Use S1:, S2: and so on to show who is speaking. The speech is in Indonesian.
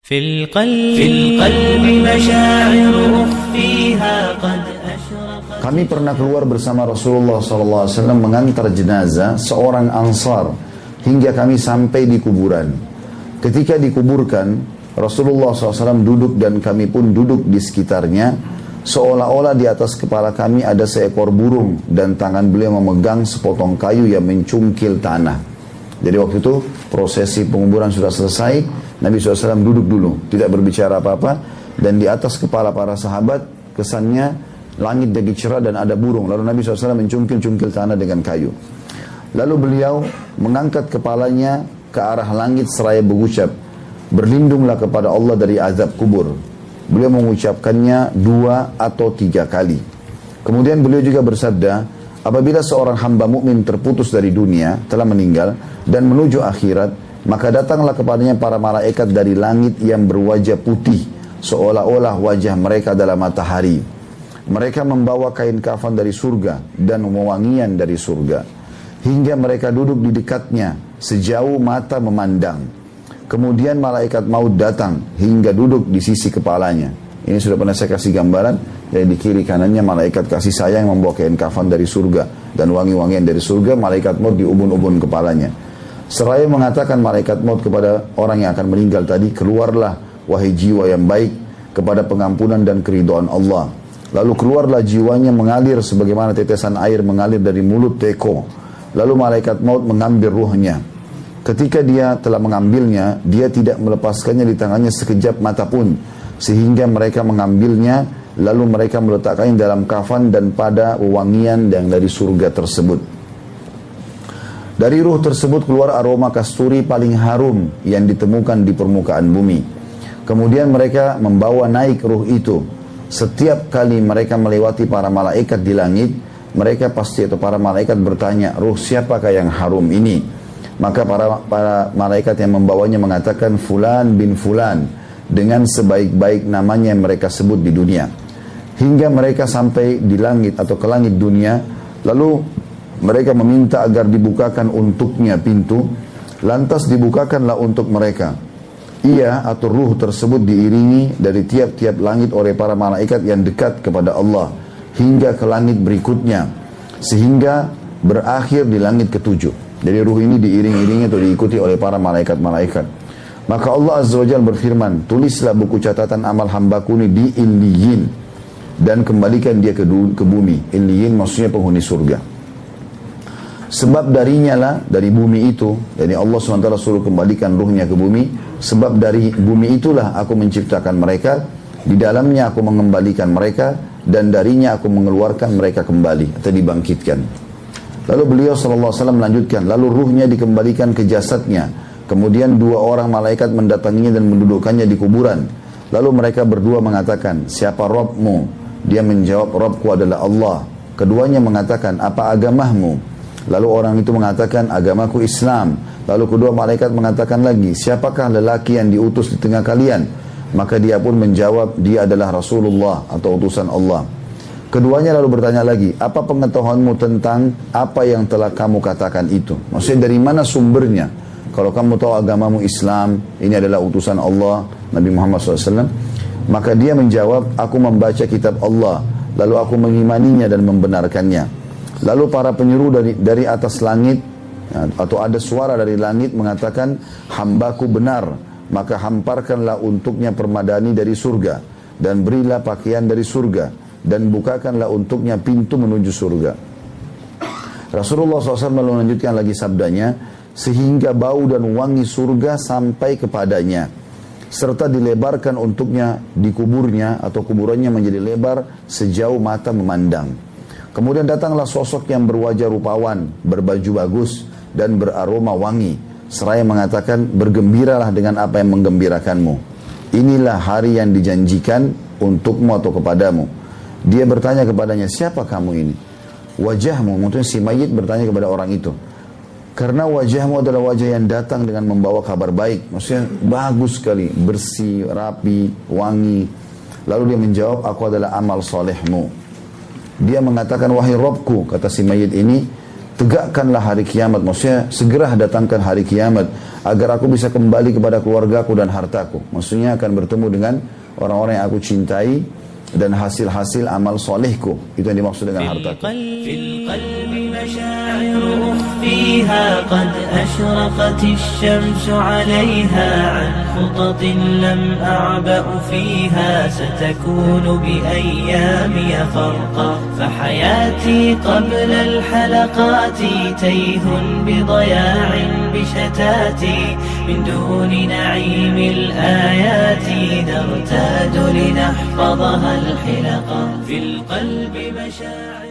S1: في القلب مشاعر أخفيها قد أشرقت.
S2: Kami pernah keluar bersama Rasulullah SAW mengantar jenazah seorang Ansar hingga kami sampai di kuburan. Ketika dikuburkan, Rasulullah SAW duduk dan kami pun duduk di sekitarnya, seolah-olah di atas kepala kami ada seekor burung dan tangan beliau memegang sepotong kayu yang mencungkil tanah. Jadi waktu itu prosesi penguburan sudah selesai, Nabi SAW duduk dulu, tidak berbicara apa-apa, dan di atas kepala para sahabat kesannya langit jadi cerah dan ada burung. Lalu Nabi SAW mencungkil-cungkil tanah dengan kayu. Lalu beliau mengangkat kepalanya ke arah langit seraya berucap, berlindunglah kepada Allah dari azab kubur. Beliau mengucapkannya 2 atau 3 kali. Kemudian beliau juga bersabda, apabila seorang hamba mukmin terputus dari dunia, telah meninggal dan menuju akhirat, maka datanglah kepadanya para malaikat dari langit yang berwajah putih, seolah-olah wajah mereka adalah matahari. Mereka membawa kain kafan dari surga dan wewangian dari surga, hingga mereka duduk di dekatnya sejauh mata memandang. Kemudian malaikat maut datang hingga duduk di sisi kepalanya. Ini sudah pernah saya kasih gambaran. Jadi di kiri kanannya malaikat kasih sayang membawa kain kafan dari surga dan wangi-wangian dari surga. Malaikat maut di ubun-ubun kepalanya. Seraya mengatakan malaikat maut kepada orang yang akan meninggal tadi, keluarlah wahai jiwa yang baik kepada pengampunan dan keridhaan Allah. Lalu keluarlah jiwanya mengalir sebagaimana tetesan air mengalir dari mulut teko. Lalu malaikat maut mengambil ruhnya. Ketika dia telah mengambilnya, dia tidak melepaskannya di tangannya sekejap mata pun, sehingga mereka mengambilnya, lalu mereka meletakkannya dalam kafan dan pada wewangian yang dari surga tersebut. Dari ruh tersebut keluar aroma kasturi paling harum yang ditemukan di permukaan bumi. Kemudian mereka membawa naik ruh itu. Setiap kali mereka melewati para malaikat di langit, mereka pasti atau para malaikat bertanya, ruh siapakah yang harum ini? Maka para malaikat yang membawanya mengatakan Fulan bin Fulan dengan sebaik-baik namanya yang mereka sebut di dunia. Hingga mereka sampai di langit atau ke langit dunia, lalu mereka meminta agar dibukakan untuknya pintu, lantas dibukakanlah untuk mereka. Ia atau ruh tersebut diiringi dari tiap-tiap langit oleh para malaikat yang dekat kepada Allah hingga ke langit berikutnya, sehingga berakhir di langit ketujuh. Jadi ruh ini diiring-iringi atau diikuti oleh para malaikat-malaikat. Maka Allah Azza wa Jalla berfirman, tulislah buku catatan amal hambaku ini di Illiyin dan kembalikan dia ke bumi. Illiyin maksudnya penghuni surga. Sebab darinya lah, dari bumi itu, jadi Allah SWT suruh kembalikan ruhnya ke bumi, sebab dari bumi itulah aku menciptakan mereka, di dalamnya aku mengembalikan mereka, dan darinya aku mengeluarkan mereka kembali atau dibangkitkan. Lalu beliau SAW melanjutkan, lalu ruhnya dikembalikan ke jasadnya. Kemudian 2 orang malaikat mendatanginya dan mendudukkannya di kuburan. Lalu mereka berdua mengatakan, siapa Rabbmu? Dia menjawab, Rabbku adalah Allah. Keduanya mengatakan, apa agamamu? Lalu orang itu mengatakan, agamaku Islam. Lalu kedua malaikat mengatakan lagi, siapakah lelaki yang diutus di tengah kalian? Maka dia pun menjawab, dia adalah Rasulullah atau utusan Allah. Keduanya lalu bertanya lagi, apa pengetahuanmu tentang apa yang telah kamu katakan itu? Maksudnya dari mana sumbernya? Kalau kamu tahu agamamu Islam, ini adalah utusan Allah, Nabi Muhammad SAW. Maka dia menjawab, aku membaca kitab Allah, lalu aku mengimaninya dan membenarkannya. Lalu para penyeru dari atas langit, atau ada suara dari langit mengatakan, hambaku benar, maka hamparkanlah untuknya permadani dari surga, dan berilah pakaian dari surga, dan bukakanlah untuknya pintu menuju surga. Rasulullah SAW melanjutkan lagi sabdanya, sehingga bau dan wangi surga sampai kepadanya, serta dilebarkan untuknya di kuburnya atau kuburannya menjadi lebar sejauh mata memandang. Kemudian datanglah sosok yang berwajah rupawan, berbaju bagus dan beraroma wangi, seraya mengatakan, bergembiralah dengan apa yang menggembirakanmu. Inilah hari yang dijanjikan untukmu atau kepadamu. Dia bertanya kepadanya, siapa kamu ini? Wajahmu, maksudnya si mayit bertanya kepada orang itu. Karena wajahmu adalah wajah yang datang dengan membawa kabar baik. Maksudnya bagus sekali, bersih, rapi, wangi. Lalu dia menjawab, aku adalah amal solehmu. Dia mengatakan, wahai Rabbku, kata si mayit ini, tegakkanlah hari kiamat. Maksudnya segera datangkan hari kiamat agar aku bisa kembali kepada keluargaku dan hartaku. Maksudnya akan bertemu dengan orang-orang yang aku cintai dan hasil-hasil amal solehku. Itu yang dimaksud dengan hartaku.
S1: أخفيها قد أشرقت الشمس عليها عن خطط لم أعبأ فيها ستكون بأيامي فرقا فحياتي قبل الحلقات تيه بضياع بشتاتي من دون نعيم الآيات نرتاد لنحفظها الحلقا في القلب مشاعر